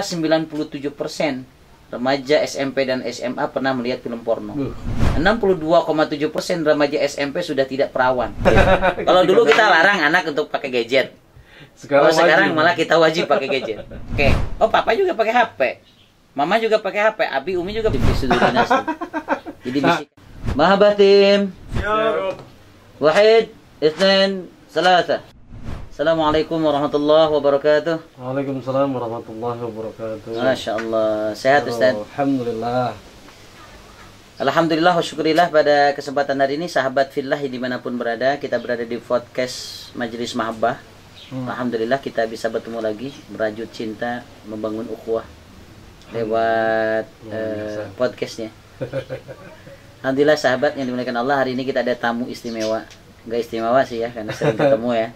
97% remaja SMP dan SMA pernah melihat film porno. 62,7% remaja SMP sudah tidak perawan. Kalau dulu kita larang anak untuk pakai gadget. Kalau sekarang malah kita wajib pakai gadget. Oke. Oh, papa juga pakai HP. Mama juga pakai HP. Abi, Umi juga pakai sudah dinas. Jadi bisik. Mahabatim. Wahid, Itsnain, Salasa. Assalamualaikum warahmatullahi wabarakatuh. Waalaikumsalam warahmatullahi wabarakatuh. Masya Allah. Sehat Ustaz? Alhamdulillah. Alhamdulillah wa syukurillah. Pada kesempatan hari ini sahabat fillah dimanapun berada, kita berada di podcast Majelis Mahabbah. Alhamdulillah kita bisa bertemu lagi, merajut cinta, membangun ukhuwah lewat podcastnya. Alhamdulillah sahabat yang dimuliakan Allah, hari ini kita ada tamu istimewa. Enggak istimewa sih ya, karena sering ketemu ya.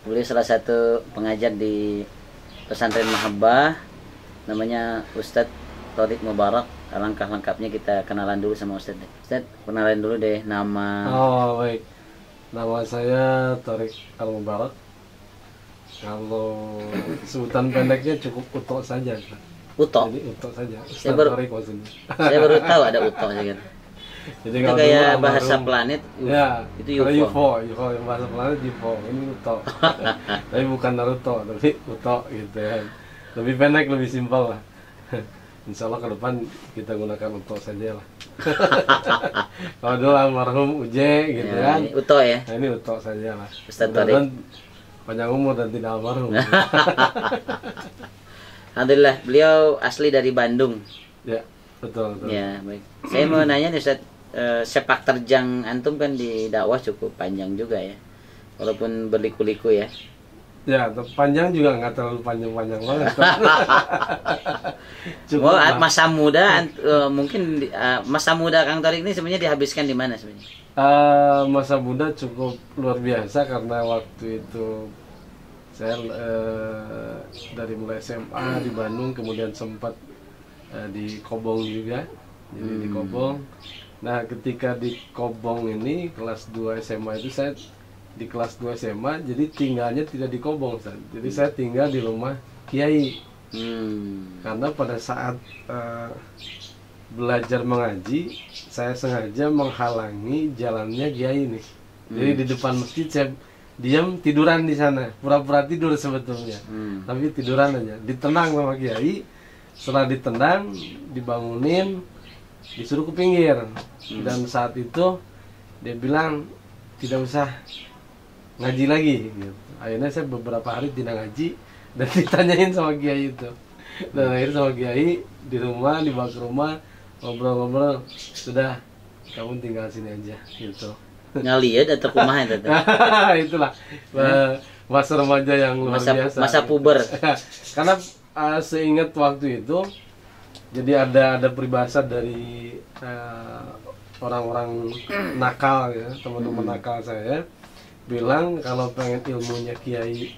Beliau salah satu pengajar di pesantren Mahabbah, namanya Ustadz Thoriq Mubarak. Alangkah lengkapnya kita kenalan dulu sama Ustadz. Ustadz, kenalan dulu deh nama. Oh baik, nama saya Thoriq Al-Mubarak. Kalau sebutan pendeknya cukup Uto saja. Uto? Jadi Uto saja. Saya baru tahu ada Uto saja. Jadi itu kayak bahasa planet, ya, itu UFO. UFO yang bahasa planet UFO, ini Uto. Tapi bukan Naruto, tapi Uto gitu kan. Lebih pendek, lebih simpel lah. Insya Allah ke depan kita gunakan Uto saja lah. Kalau dulu almarhum Uje gitu ya, kan. Ini Uto ya. Nah, ini Uto saja lah. Ustadz Thoriq. Panjang umur dan tidak almarhum. Alhamdulillah, beliau asli dari Bandung. Ya, betul. Ya, baik. Saya mau nanya nih Ustadz, sepak terjang antum kan di dakwah cukup panjang juga ya, walaupun berliku-liku ya. Ya, panjang juga nggak terlalu panjang-panjang banget. Cukup masa muda, mungkin masa muda Kang Thoriq ini sebenarnya dihabiskan di mana sebenarnya? Masa muda cukup luar biasa karena waktu itu saya dari mulai SMA di Bandung, kemudian sempat di Kobong juga, jadi di Kobong. Nah, ketika di Kobong ini kelas 2 SMA itu saya di kelas 2 SMA, jadi tinggalnya tidak di Kobong, Ustaz. Jadi saya tinggal di rumah Kiai. Karena pada saat belajar mengaji, saya sengaja menghalangi jalannya Kiai ini. Jadi di depan masjid saya diam tiduran di sana, pura-pura tidur sebetulnya. Tapi tiduran aja, ditenang sama Kiai. Setelah ditendang, dibangunin, disuruh ke pinggir. Dan saat itu dia bilang tidak usah ngaji lagi gitu. Akhirnya saya beberapa hari tidak ngaji dan ditanyain sama Kiai itu. Dan akhirnya sama Kiai di rumah, dibawa ke rumah, ngobrol-ngobrol, sudah kamu tinggal sini aja gitu. Ngaliat atau kumaha itu? Itulah masa remaja yang luar biasa. Masa puber. Karena seingat waktu itu, jadi ada peribahasa dari orang-orang nakal ya, teman-teman nakal saya bilang kalau pengen ilmunya Kiai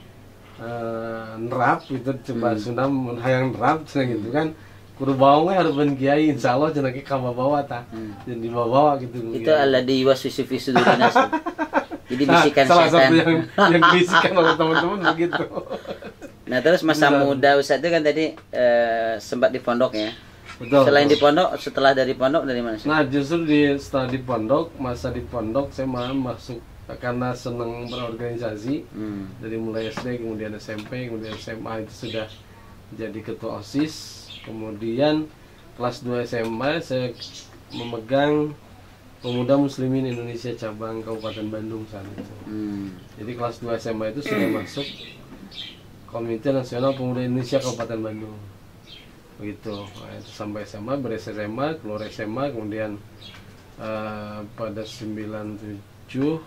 nerap itu coba sunam hayang nerap gitu kan, kudu bawangnya harus ben Kiai, insya Allah cenah ki bawa ta, dan dibawa gitu. Itu alladzi yuwaswisu fi sudurin nas. Jadi bisikan salah setan. Satu yang bisikan oleh teman-teman begitu. Nah, terus masa muda Ustaz itu kan tadi sempat di pondok ya. Betul. Selain di pondok, setelah dari pondok dari mana sih? Nah, justru setelah di pondok, masa di pondok saya malah masuk karena senang berorganisasi. Dari mulai SD, kemudian SMP, kemudian SMA itu sudah jadi ketua OSIS. Kemudian kelas 2 SMA saya memegang Pemuda Muslimin Indonesia cabang Kabupaten Bandung saat itu. Jadi kelas 2 SMA itu sudah masuk Komite Nasional Pemuda Indonesia Kabupaten Bandung. Begitu. Nah, itu sampai SMA, beres SMA, keluar SMA, kemudian pada 97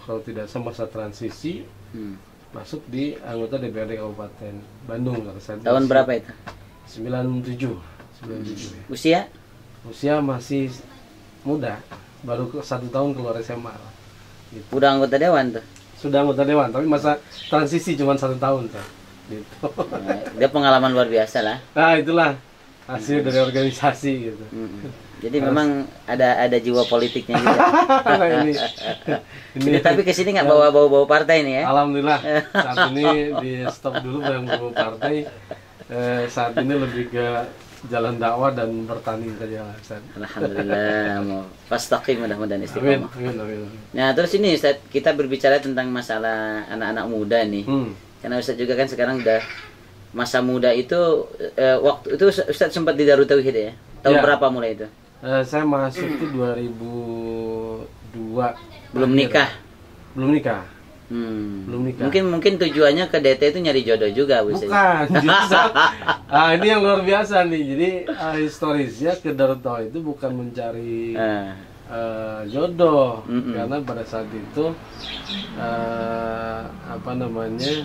kalau tidak salah masa transisi masuk di anggota DPRD Kabupaten Bandung. Tahun berapa itu? 97 ya. Usia masih muda, baru 1 tahun keluar SMA gitu. Udah anggota dewan tuh? Sudah anggota dewan, tapi masa transisi cuma 1 tahun tuh. Gitu. Dia pengalaman luar biasa lah. Nah, itulah hasil dari organisasi gitu. Jadi memang ada jiwa politiknya gitu. ini tapi kesini nggak bawa partai nih ya? Alhamdulillah saat ini di stop dulu belum bawa partai. saat ini lebih ke jalan dakwah dan bertani saja lah, Ustaz. Alhamdulillah, mau fastaqim mudah-mudahan istiqomah. Amin, amin, amin. Nah, terus ini Ustaz, kita berbicara tentang masalah anak-anak muda nih. Karena Ustaz juga kan sekarang udah masa muda itu, waktu itu Ustaz sempat di Darut Tauhid ya? Tahun berapa mulai itu? Saya masuk itu 2002. Belum nikah? Belum nikah. Belum nikah. Mungkin tujuannya ke DT itu nyari jodoh juga, Ustaz. Bukan. Ini yang luar biasa nih. Jadi historisnya ke Darut Tauhid itu bukan mencari jodoh, karena pada saat itu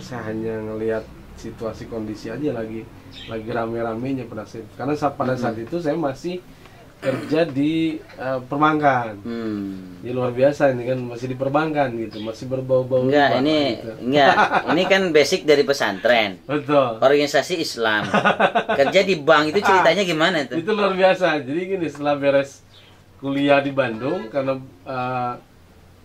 saya hanya ngelihat situasi kondisi aja lagi rame-ramenya pada saat itu. Karena pada saat itu saya masih kerja di perbankan. Jadi luar biasa ini kan, masih di perbankan gitu, masih berbau-bau. Enggak, ini kan basic dari pesantren. Betul. Organisasi Islam. Kerja di bank itu ceritanya gimana tuh? Itu luar biasa. Jadi gini, setelah beres kuliah di Bandung, karena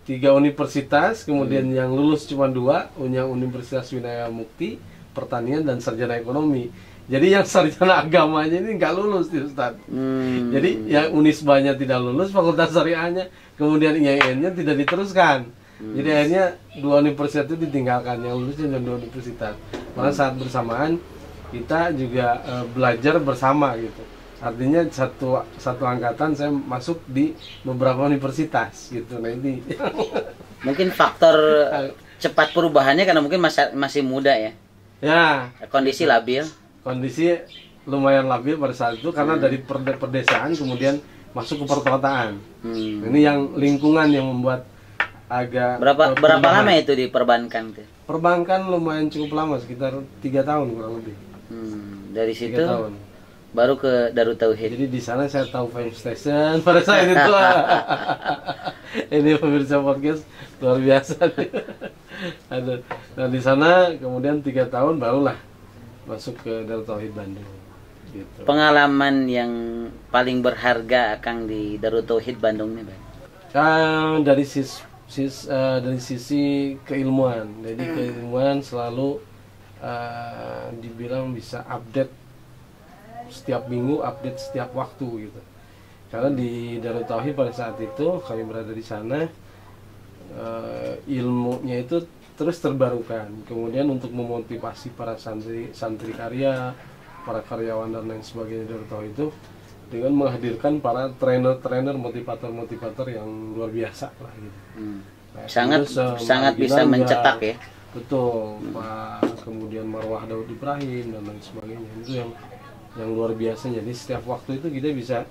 3 universitas, kemudian yang lulus cuma 2, yang Universitas Winaya Mukti, Pertanian, dan Sarjana Ekonomi. Jadi yang sarjana agamanya ini nggak lulus nih, Ustaz. Jadi yang Unisbanya tidak lulus, Fakultas Syariahnya, kemudian IAIN-nya tidak diteruskan. Jadi akhirnya 2 universitas itu ditinggalkan, yang lulus cuma 2 universitas. Pada saat bersamaan kita juga belajar bersama gitu. Artinya satu angkatan saya masuk di beberapa universitas gitu. Nah ini mungkin faktor cepat perubahannya karena mungkin masih muda ya. Ya. Kondisi labil. Kondisi lumayan labil pada saat itu karena dari perdesaan kemudian masuk ke perkotaan. Ini yang lingkungan yang membuat agak berapa lama itu di perbankan tuh? Perbankan lumayan cukup lama, sekitar 3 tahun kurang lebih. Dari situ 3 tahun. Baru ke Darut Tauhid. Jadi di sana saya tahu Fame Station pada saat itu. Ini pemirsa podcast luar biasa. Ada. Nah di sana kemudian 3 tahun barulah masuk ke Darut Tauhid Bandung. Gitu. Pengalaman yang paling berharga Kang di Darut Tauhid Bandung nih, Bang? Dari sisi keilmuan. Jadi keilmuan selalu dibilang bisa update setiap minggu, update setiap waktu gitu. Karena di Darut Tauhid pada saat itu kami berada di sana, ilmunya itu terus terbarukan. Kemudian untuk memotivasi para santri karya, para karyawan dan lain sebagainya Darut Tauhid itu dengan menghadirkan para trainer motivator yang luar biasa lah gitu. Nah, sangat bisa mencetak ya. Betul. Pak, kemudian Marwah Daud Ibrahim dan lain sebagainya. Itu yang luar biasa. Jadi setiap waktu itu kita bisa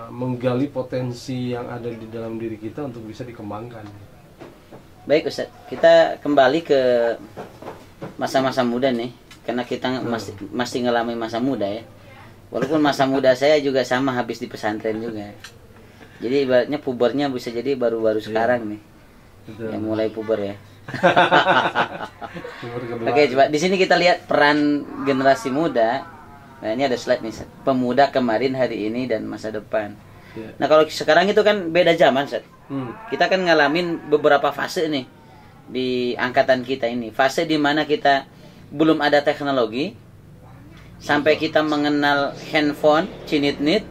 menggali potensi yang ada di dalam diri kita untuk bisa dikembangkan. Baik Ustaz, kita kembali ke masa-masa muda nih, karena kita masih ngalamin masa muda ya. Walaupun masa muda saya juga sama, habis di pesantren juga. Jadi ibaratnya pubernya bisa jadi baru-baru sekarang nih. Betul. Yang mulai puber ya. Oke, coba di sini kita lihat peran generasi muda. Nah, ini ada slide nih, pemuda kemarin, hari ini, dan masa depan. Nah, kalau sekarang itu kan beda zaman, Ustaz. Kita kan ngalamin beberapa fase nih di angkatan kita ini. Fase di mana kita belum ada teknologi, sampai kita mengenal handphone, cinit-nit,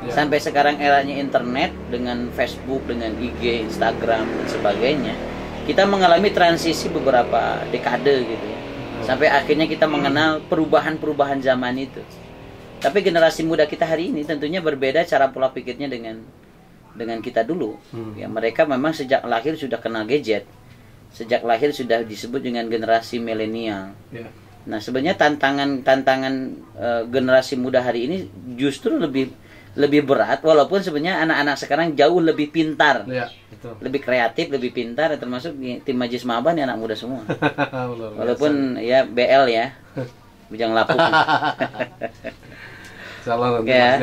sampai sekarang eranya internet dengan Facebook, dengan IG, Instagram, dan sebagainya. Kita mengalami transisi beberapa dekade gitu ya. Sampai akhirnya kita mengenal perubahan-perubahan zaman itu. Tapi generasi muda kita hari ini tentunya berbeda cara pola pikirnya dengan kita dulu. Ya, mereka memang sejak lahir sudah kenal gadget. Sejak lahir sudah disebut dengan generasi milenial. Nah, sebenarnya tantangan generasi muda hari ini justru lebih berat, walaupun sebenarnya anak-anak sekarang jauh lebih pintar, betul. Lebih kreatif, lebih pintar, termasuk tim Majlis Ma'abah nih anak muda semua. Walaupun ya BL ya, bujang lapuk. Salah, ya,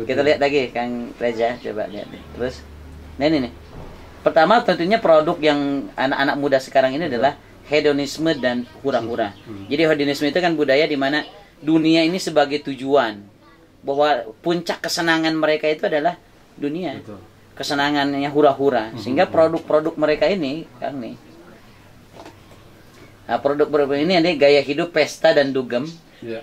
kita lihat lagi Kang Reza, coba lihat deh. Terus, nah ini nih. Pertama tentunya produk yang anak-anak muda sekarang ini adalah hedonisme dan hura-hura. Jadi hedonisme itu kan budaya di mana dunia ini sebagai tujuan, bahwa puncak kesenangan mereka itu adalah dunia. Betul. Kesenangannya hura-hura, sehingga produk-produk mereka ini Kang nih. Nah, produk-produk ini gaya hidup pesta dan dugem, Iya.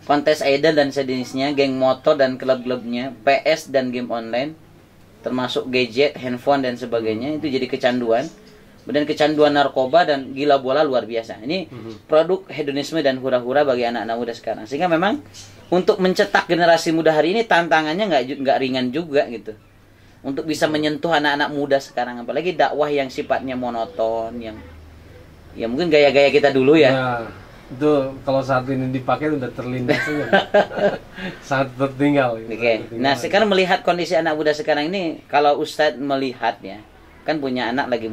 Kontes idol dan sejenisnya, geng motor dan klub-klubnya, PS dan game online, termasuk gadget, handphone dan sebagainya, itu jadi kecanduan. Kemudian kecanduan narkoba dan gila bola luar biasa. Ini produk hedonisme dan hura-hura bagi anak-anak muda sekarang. Sehingga memang untuk mencetak generasi muda hari ini tantangannya nggak ringan juga gitu. Untuk bisa menyentuh anak-anak muda sekarang, apalagi dakwah yang sifatnya monoton, yang ya mungkin gaya-gaya kita dulu ya. Nah, itu kalau saat ini dipakai udah terlindas ya. Sangat tertinggal. Oke. Nah, sekarang melihat kondisi anak muda sekarang ini, kalau Ustadz melihat ya, kan punya anak lagi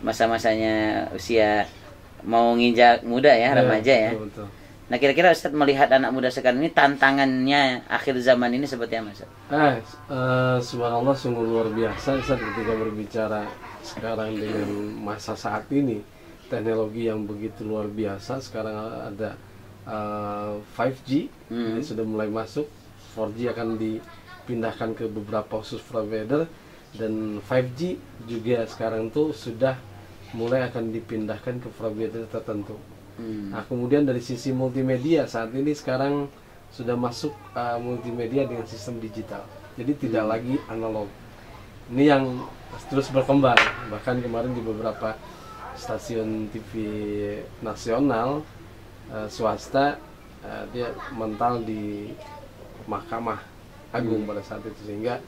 masa-masanya usia mau nginjak muda ya, remaja ya. Betul. Nah, kira-kira Ustadz melihat anak muda sekarang ini tantangannya akhir zaman ini seperti apa, Ustadz? Subhanallah, sungguh luar biasa Ustadz ketika berbicara sekarang dengan masa saat ini, teknologi yang begitu luar biasa. Sekarang ada 5G, ini sudah mulai masuk, 4G akan dipindahkan ke beberapa khusus provider, dan 5G juga sekarang tuh sudah mulai akan dipindahkan ke provider tertentu. Nah, kemudian dari sisi multimedia, saat ini sekarang sudah masuk multimedia dengan sistem digital, jadi tidak lagi analog. Ini yang terus berkembang. Bahkan kemarin di beberapa stasiun TV nasional swasta, dia mental di Mahkamah Agung pada saat itu, sehingga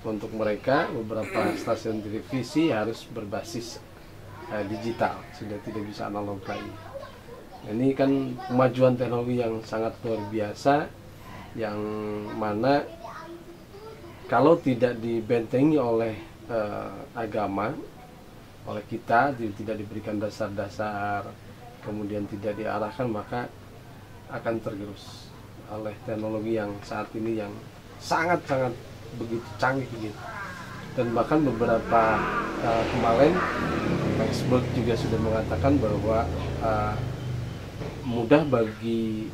untuk mereka beberapa stasiun televisi harus berbasis digital, sudah tidak bisa analog lagi. Ini kan kemajuan teknologi yang sangat luar biasa, yang mana kalau tidak dibentengi oleh agama, oleh kita, tidak diberikan dasar-dasar, kemudian tidak diarahkan, maka akan tergerus oleh teknologi yang saat ini yang sangat-sangat begitu canggih gitu. Dan bahkan beberapa kemarin Facebook juga sudah mengatakan bahwa mudah bagi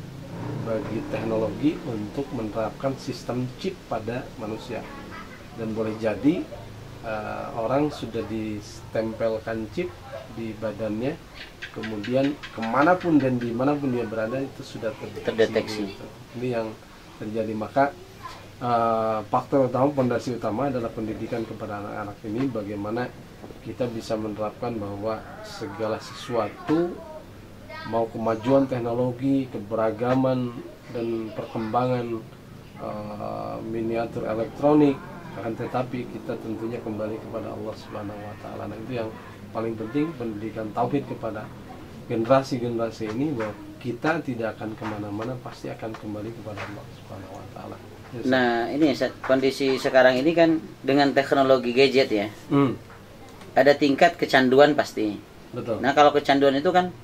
teknologi untuk menerapkan sistem chip pada manusia, dan boleh jadi orang sudah ditempelkan chip di badannya, kemudian kemanapun dan dimanapun dia berada itu sudah terdeteksi. Ini yang terjadi. Maka faktor utama, fondasi utama adalah pendidikan kepada anak-anak ini, bagaimana kita bisa menerapkan bahwa segala sesuatu, mau kemajuan teknologi, keberagaman dan perkembangan miniatur elektronik, akan tetapi kita tentunya kembali kepada Allah Subhanahu wa taala. Nah, itu yang paling penting, pendidikan tauhid kepada generasi-generasi ini, bahwa kita tidak akan kemana-mana, pasti akan kembali kepada Allah Subhanahu wa taala. Nah, ini kondisi sekarang ini kan dengan teknologi gadget ya. Ada tingkat kecanduan pasti. Betul. Nah, kalau kecanduan itu kan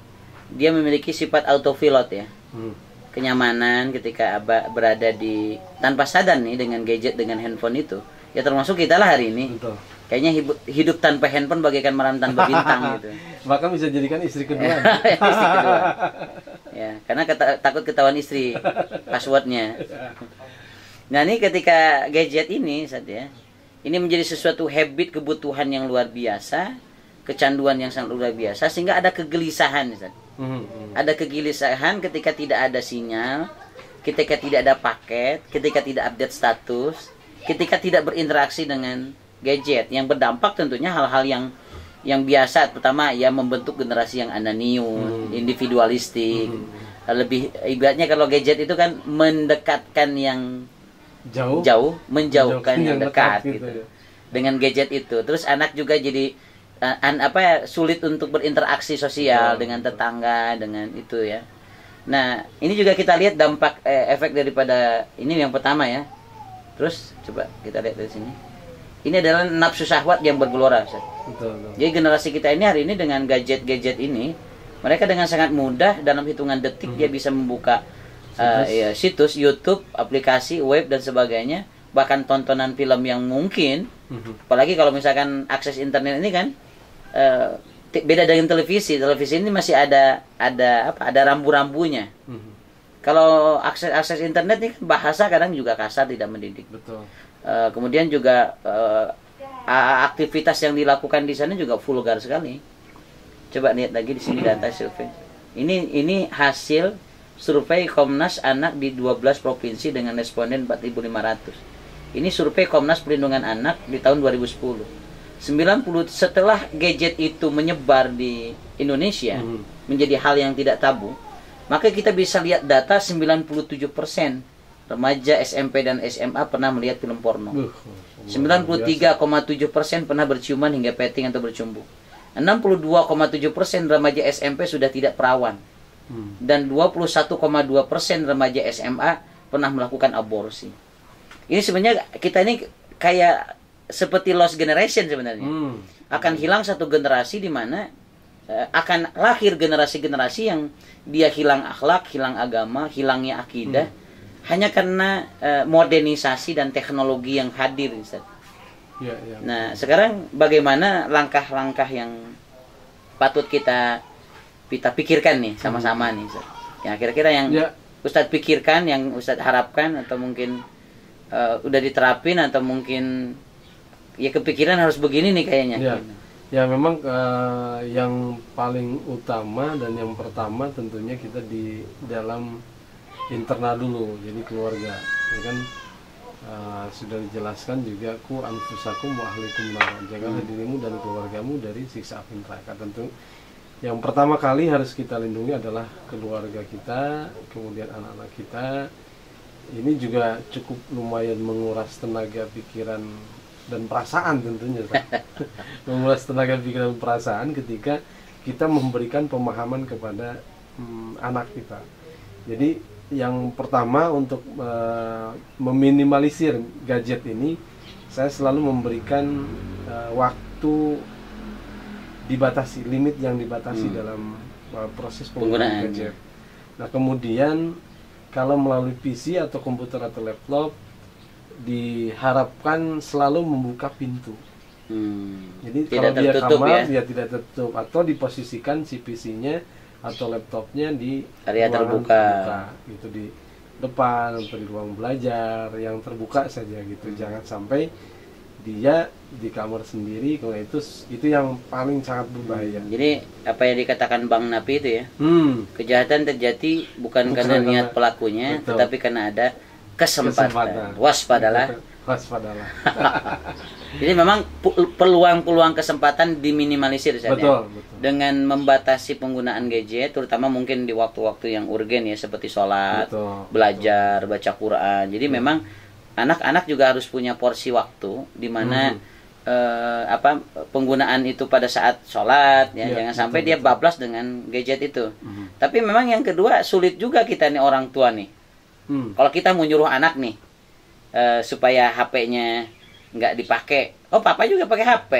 dia memiliki sifat autopilot ya. Kenyamanan ketika berada di tanpa sadar nih dengan gadget, dengan handphone itu. Ya termasuk kita lah hari ini. Betul. Kayaknya hidup tanpa handphone bagaikan malam tanpa bintang gitu. Bahkan bisa jadikan istri kedua. Istri kedua. Ya, karena takut ketahuan istri passwordnya. Nah, ini ketika gadget ini saja, ini menjadi sesuatu habit, kebutuhan yang luar biasa, kecanduan yang sangat luar biasa, sehingga ada kegelisahan. Ada kegelisahan ketika tidak ada sinyal, ketika tidak ada paket, ketika tidak update status, ketika tidak berinteraksi dengan gadget, yang berdampak tentunya hal-hal yang biasa, terutama ya membentuk generasi yang anonium, individualistik. Lebih ibaratnya kalau gadget itu kan mendekatkan yang jauh menjauhkan yang dekat gitu. Dengan gadget itu, terus anak juga jadi sulit untuk berinteraksi sosial dengan tetangga, dengan itu ya. Nah, ini juga kita lihat dampak efek daripada ini yang pertama ya. Terus coba kita lihat dari sini. Ini adalah nafsu syahwat yang bergelora. Betul. Jadi generasi kita ini hari ini dengan gadget ini, mereka dengan sangat mudah dalam hitungan detik dia bisa membuka situs YouTube, aplikasi web dan sebagainya, bahkan tontonan film yang mungkin, apalagi kalau misalkan akses internet ini kan beda dengan televisi ini masih ada rambu-rambunya. Kalau akses internet ini bahasa kadang juga kasar, tidak mendidik. Betul. Kemudian juga aktivitas yang dilakukan di sana juga vulgar sekali. Coba lihat lagi di sini data survei. Ini hasil survei Komnas Anak di 12 provinsi dengan responden 4.500. Ini survei Komnas Perlindungan Anak di tahun 2010. 90 setelah gadget itu menyebar di Indonesia menjadi hal yang tidak tabu, maka kita bisa lihat data 97% remaja SMP dan SMA pernah melihat film porno. 93,7% pernah berciuman hingga petting atau bercumbu. 62,7% remaja SMP sudah tidak perawan. Dan 21,2% remaja SMA pernah melakukan aborsi. Ini sebenarnya kita ini kayak seperti lost generation sebenarnya. Akan hilang satu generasi di mana akan lahir generasi-generasi yang dia hilang akhlak, hilang agama, hilangnya akidah hanya karena modernisasi dan teknologi yang hadir, Ustaz. Ya, ya. Nah, sekarang bagaimana langkah-langkah yang patut kita pikirkan nih sama-sama nih, Ustaz? Yang kira-kira yang Ustaz pikirkan, yang Ustaz harapkan, atau mungkin udah diterapin, atau mungkin ya kepikiran harus begini nih kayaknya. Ya memang yang paling utama dan yang pertama tentunya kita di dalam internal dulu, jadi keluarga, ya kan. Sudah dijelaskan juga ku anfusakum wa ahlikum nar, jagalah dirimu dan keluargamu dari siksa api neraka. Tentu yang pertama kali harus kita lindungi adalah keluarga kita, kemudian anak-anak kita. Ini juga cukup lumayan menguras tenaga pikiran dan perasaan tentunya. Menguras tenaga pikiran dan perasaan ketika kita memberikan pemahaman kepada anak kita. Jadi yang pertama untuk meminimalisir gadget ini, saya selalu memberikan waktu dibatasi, limit yang dibatasi dalam proses penggunaan gadget. Nah kemudian kalau melalui PC atau komputer atau laptop diharapkan selalu membuka pintu. Jadi kalau dia kamar, dia tidak tertutup, atau diposisikan si PC-nya atau laptopnya di area terbuka, gitu, di depan atau di ruang belajar yang terbuka saja gitu. Jangan sampai dia di kamar sendiri, kalau itu yang paling sangat berbahaya. Jadi apa yang dikatakan Bang Napi itu ya, kejahatan terjadi bukan karena niat pelakunya, tetapi karena ada kesempatan. Waspadalah. Jadi memang peluang-peluang kesempatan diminimalisir saja. Dengan membatasi penggunaan gadget, terutama mungkin di waktu-waktu yang urgen ya, seperti sholat, belajar, baca Quran. Jadi memang anak-anak juga harus punya porsi waktu di mana penggunaan itu pada saat sholat ya, jangan sampai dia bablas dengan gadget itu. Tapi memang yang kedua, sulit juga kita nih orang tua nih. Kalau kita mau nyuruh anak nih supaya HP-nya nggak dipakai, oh papa juga pakai HP,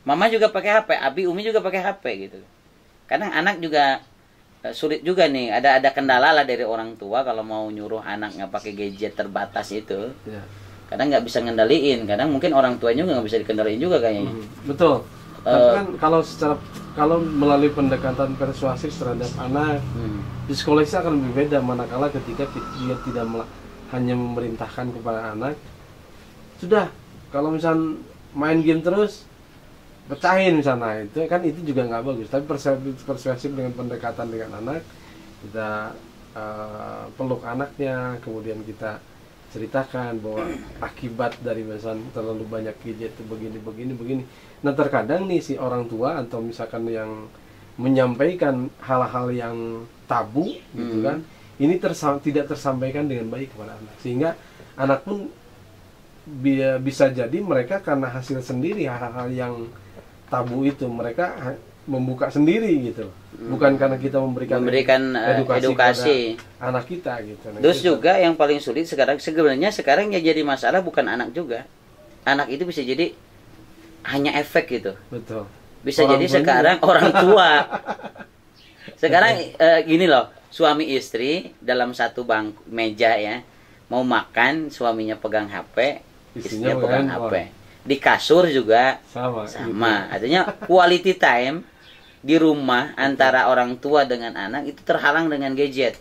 mama juga pakai HP, abi umi juga pakai HP gitu. Kadang anak juga sulit juga nih, ada kendala lah dari orang tua kalau mau nyuruh anak nggak pakai gadget terbatas itu. Kadang nggak bisa ngendaliin, kadang mungkin orang tuanya juga nggak bisa dikendaliin juga kayaknya. Betul. Tapi kan kalau melalui pendekatan persuasif terhadap anak, psikologisnya akan lebih beda, manakala ketika dia tidak hanya memerintahkan kepada anak, sudah kalau misal main game terus pecahin misalnya, itu juga nggak bagus. Tapi persuasif dengan pendekatan dengan anak, kita peluk anaknya, kemudian kita ceritakan bahwa akibat dari misalnya terlalu banyak gadget itu begini. Nah terkadang nih si orang tua atau misalkan yang menyampaikan hal-hal yang tabu gitu kan, ini tidak tersampaikan dengan baik kepada anak, sehingga anak pun bisa jadi mereka karena hasil sendiri hal-hal yang tabu itu mereka membuka sendiri gitu, bukan karena kita memberikan edukasi anak kita gitu. Terus juga yang paling sulit sebenarnya sekarang yang jadi masalah bukan anak juga, anak itu bisa jadi hanya efek gitu. Betul. Bisa orang jadi sekarang orang tua. Sekarang gini loh, suami istri dalam satu bangku meja ya, mau makan, suaminya pegang HP, istrinya pegang HP. Di kasur juga sama. Gitu. Artinya quality time di rumah antara orang tua dengan anak itu terhalang dengan gadget.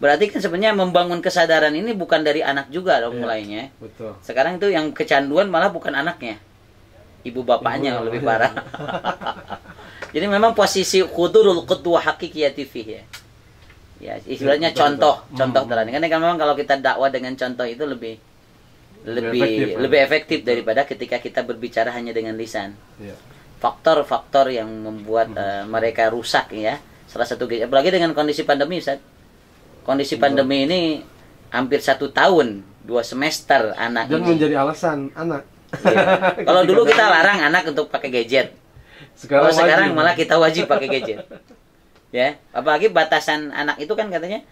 Berarti kan sebenarnya membangun kesadaran ini bukan dari anak juga dong mulainya. Betul. Sekarang itu yang kecanduan malah bukan anaknya, ibu bapaknya lebih parah. Jadi memang posisi hudurul qudwah hakikiyati fihi ya. Ya, istilahnya contoh teladan. Karena memang kalau kita dakwah dengan contoh itu lebih efektif daripada ketika kita berbicara hanya dengan lisan. Faktor-faktor yang membuat mereka rusak ya. Salah satu, apalagi dengan kondisi pandemi, Ustaz. Kondisi pandemi ini hampir 1 tahun, 2 semester anak dan ini. menjadi alasan anak. Ya. Kalau dulu kita larang anak untuk pakai gadget. Kalau sekarang malah kita wajib pakai gadget. Ya, apalagi batasan anak itu kan katanya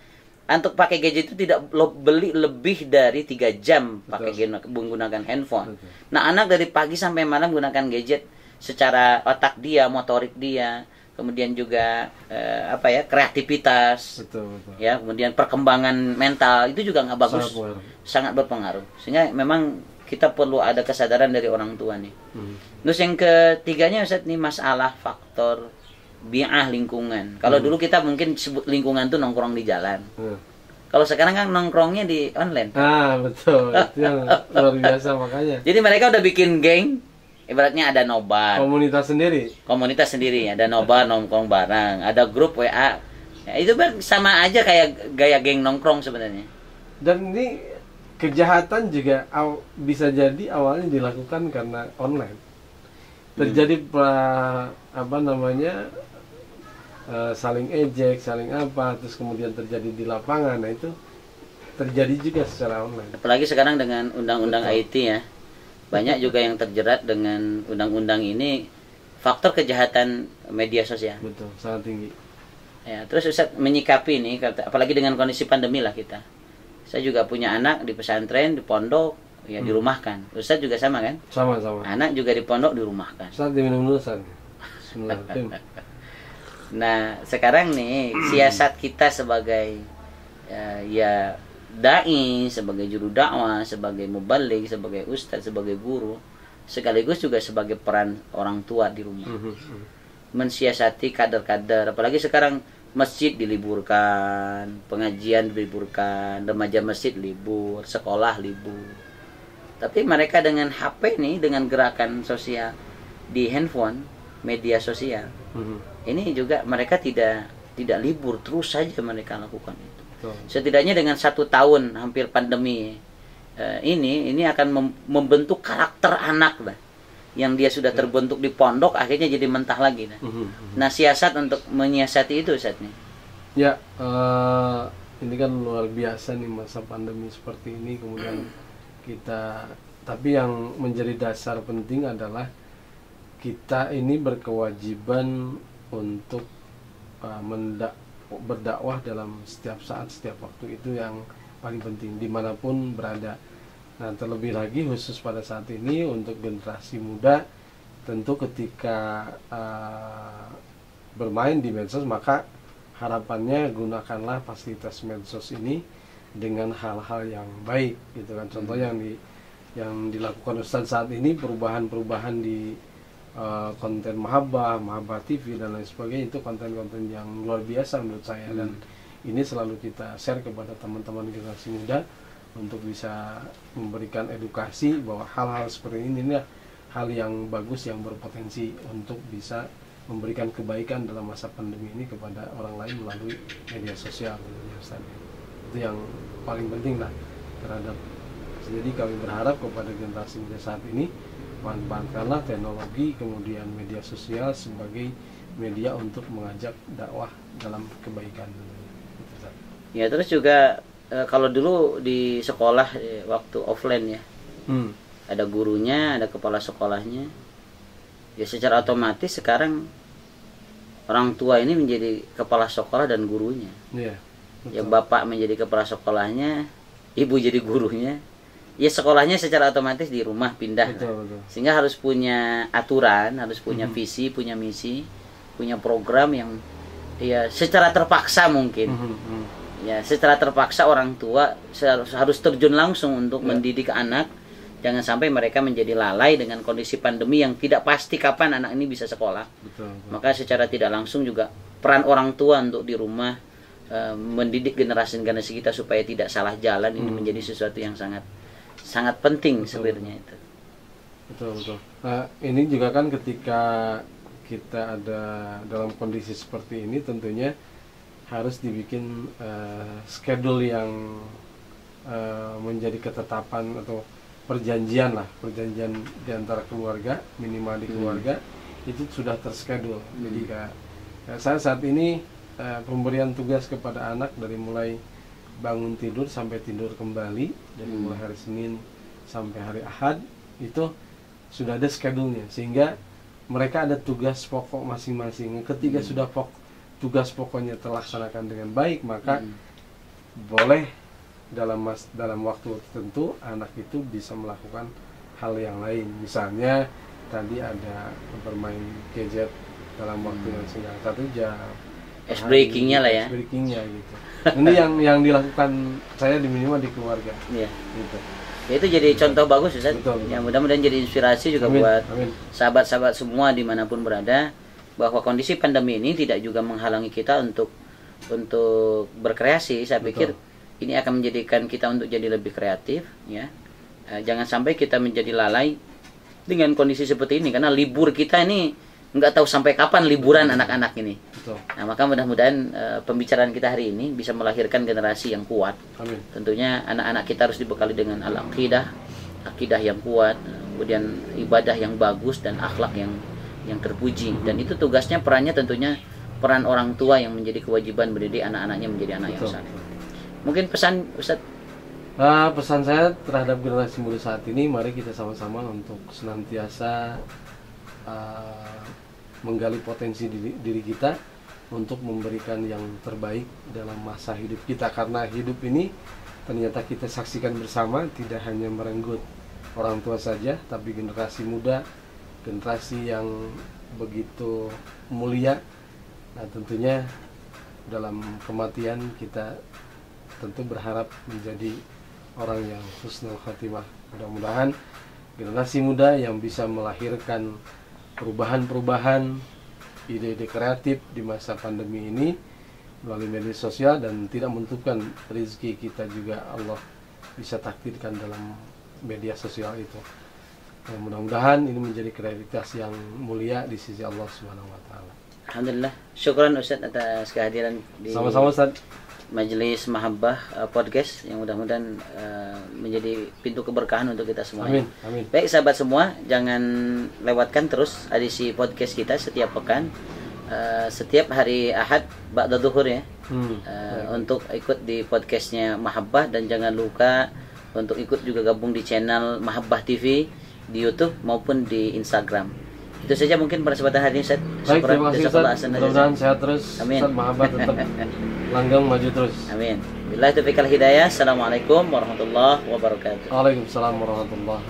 untuk pakai gadget itu tidak beli lebih dari 3 jam pakai menggunakan handphone. Betul. Nah, anak dari pagi sampai malam menggunakan gadget, secara otak dia, motorik dia, kemudian juga kreativitas, betul. Ya, kemudian perkembangan mental itu juga nggak bagus, sangat berpengaruh. Sehingga memang kita perlu ada kesadaran dari orang tua nih. Terus yang ketiganya Ustaz nih, masalah faktor bi'ah lingkungan. Kalau dulu kita mungkin sebut lingkungan tuh nongkrong di jalan. Kalau sekarang kan nongkrongnya di online. Betul. Itu yang luar biasa makanya. Jadi mereka udah bikin geng, ibaratnya ada nobar. Komunitas sendiri, ada nobar nongkrong bareng, ada grup WA. Ya, itu sama aja kayak gaya geng nongkrong sebenarnya. Dan ini kejahatan juga bisa jadi awalnya dilakukan karena online. Terjadi saling ejek, saling terus kemudian terjadi di lapangan. Nah itu terjadi juga secara online. Apalagi sekarang dengan undang-undang IT ya, banyak juga yang terjerat dengan undang-undang ini. Faktor kejahatan media sosial. Betul, sangat tinggi. Ya, terus Ustaz menyikapi ini, apalagi dengan kondisi pandemi lah kita. Saya juga punya anak di pesantren, di pondok, ya dirumahkan. Ustaz juga sama kan? Sama-sama. Anak juga di pondok dirumahkan. Ustaz diminum dulu, Ustaz. Nah, sekarang nih siasat kita sebagai dai, sebagai juru dakwah, sebagai mubaligh, sebagai ustadz, sebagai guru, sekaligus juga sebagai peran orang tua di rumah. Mensiasati kader-kader, apalagi sekarang masjid diliburkan, pengajian diliburkan, remaja masjid libur, sekolah libur. Tapi mereka dengan HP nih, dengan gerakan sosial di handphone, media sosial, ini juga mereka tidak libur, terus saja mereka lakukan itu. Setidaknya dengan 1 tahun hampir pandemi ini akan membentuk karakter anak lah, yang dia sudah terbentuk di pondok akhirnya jadi mentah lagi. Nah, siasat untuk menyiasati itu Ustaz nih. Ya, ini kan luar biasa nih masa pandemi seperti ini. Kemudian tapi yang menjadi dasar penting adalah kita ini berkewajiban untuk berdakwah dalam setiap saat, setiap waktu. Itu yang paling penting dimanapun berada. Nah, terlebih lagi khusus pada saat ini untuk generasi muda, tentu ketika bermain di medsos, maka harapannya gunakanlah fasilitas medsos ini dengan hal-hal yang baik, gitu kan. Contoh yang dilakukan Ustadz saat ini, perubahan-perubahan di konten Mahabbah TV dan lain sebagainya, itu konten-konten yang luar biasa menurut saya. Dan ini selalu kita share kepada teman-teman generasi muda untuk bisa memberikan edukasi bahwa hal-hal seperti ini hal yang bagus, yang berpotensi untuk bisa memberikan kebaikan dalam masa pandemi ini kepada orang lain melalui media sosial. Itu yang paling penting lah terhadap. Jadi kami berharap kepada generasi muda saat ini, manfaatkanlah teknologi kemudian media sosial sebagai media untuk mengajak dakwah dalam kebaikan. Ya, terus juga kalau dulu di sekolah waktu offline ya, ada gurunya, ada kepala sekolahnya. Ya, secara otomatis sekarang orang tua ini menjadi kepala sekolah dan gurunya. Ya, bapak menjadi kepala sekolahnya, ibu jadi gurunya. Ya, sekolahnya secara otomatis di rumah pindah. Betul. Sehingga harus punya aturan, harus punya visi, punya misi, punya program yang ya secara terpaksa mungkin. Ya, secara terpaksa orang tua harus terjun langsung untuk mendidik anak. Jangan sampai mereka menjadi lalai dengan kondisi pandemi yang tidak pasti kapan anak ini bisa sekolah. Betul. Maka secara tidak langsung juga peran orang tua untuk di rumah mendidik generasi-generasi kita supaya tidak salah jalan ini menjadi sesuatu yang sangat penting sebenarnya itu. Betul. Nah, ini juga kan ketika kita ada dalam kondisi seperti ini, tentunya harus dibikin schedule yang menjadi ketetapan atau perjanjian di antara keluarga, minimal di keluarga itu sudah terschedule. Jadi saya saat ini pemberian tugas kepada anak dari mulai bangun tidur sampai tidur kembali, dari mulai hari Senin sampai hari Ahad itu sudah ada schedule-nya, sehingga mereka ada tugas pokok masing-masing. Ketika sudah tugas pokoknya terlaksanakan dengan baik, maka boleh dalam waktu tertentu anak itu bisa melakukan hal yang lain. Misalnya tadi ada bermain gadget dalam waktu yang singkat 1 jam. Ice breakingnya lah ya. Ice breakingnya gitu. Ini yang dilakukan saya di minimal di keluarga. Iya. Gitu. Ya, itu jadi contoh bagus Ustaz. Betul. Yang mudah-mudahan jadi inspirasi juga buat sahabat-sahabat semua dimanapun berada, bahwa kondisi pandemi ini tidak juga menghalangi kita untuk berkreasi. Saya pikir ini akan menjadikan kita untuk jadi lebih kreatif, ya. Jangan sampai kita menjadi lalai dengan kondisi seperti ini, karena libur kita ini nggak tahu sampai kapan liburan anak-anak ini. Betul. Nah, maka mudah-mudahan pembicaraan kita hari ini bisa melahirkan generasi yang kuat. Amin. Tentunya anak-anak kita harus dibekali dengan akidah yang kuat, kemudian ibadah yang bagus dan akhlak yang terpuji. Dan itu tugasnya, perannya tentunya peran orang tua yang menjadi kewajiban mendidik anak-anaknya menjadi anak yang saleh. Mungkin pesan Ustaz? Pesan saya terhadap generasi muda saat ini, mari kita sama-sama untuk senantiasa menggali potensi diri kita untuk memberikan yang terbaik dalam masa hidup kita. Karena hidup ini ternyata kita saksikan bersama, tidak hanya merenggut orang tua saja, tapi generasi muda, generasi yang begitu mulia. Nah, tentunya dalam kematian kita tentu berharap menjadi orang yang husnul khatimah. Mudah-mudahan generasi muda yang bisa melahirkan perubahan-perubahan, ide-ide kreatif di masa pandemi ini melalui media sosial, dan tidak menutupkan rezeki kita juga Allah bisa takdirkan dalam media sosial itu. Nah, mudah-mudahan ini menjadi kreativitas yang mulia di sisi Allah Subhanahu wa taala. Alhamdulillah. Syukran Ustaz atas kehadiran di Sama-sama Ustaz. Majelis Mahabbah Podcast, yang mudah-mudahan menjadi pintu keberkahan untuk kita semua. Amin. Amin. Baik sahabat semua, jangan lewatkan terus edisi podcast kita setiap pekan, setiap hari Ahad ba'da zuhur ya, untuk ikut di podcastnya Mahabbah. Dan jangan lupa untuk ikut juga gabung di channel Mahabbah TV di YouTube maupun di Instagram. Itu saja mungkin pada kesempatan hari ini Ustaz. Baik, terima kasih Ustaz. Mudah-mudahan sehat terus. Amin. Ustaz Mahabbah tetap langgeng maju terus. Amin. Billahi taufiq wal hidayah. Assalamualaikum warahmatullahi wabarakatuh. Waalaikumsalam warahmatullahi wabarakatuh.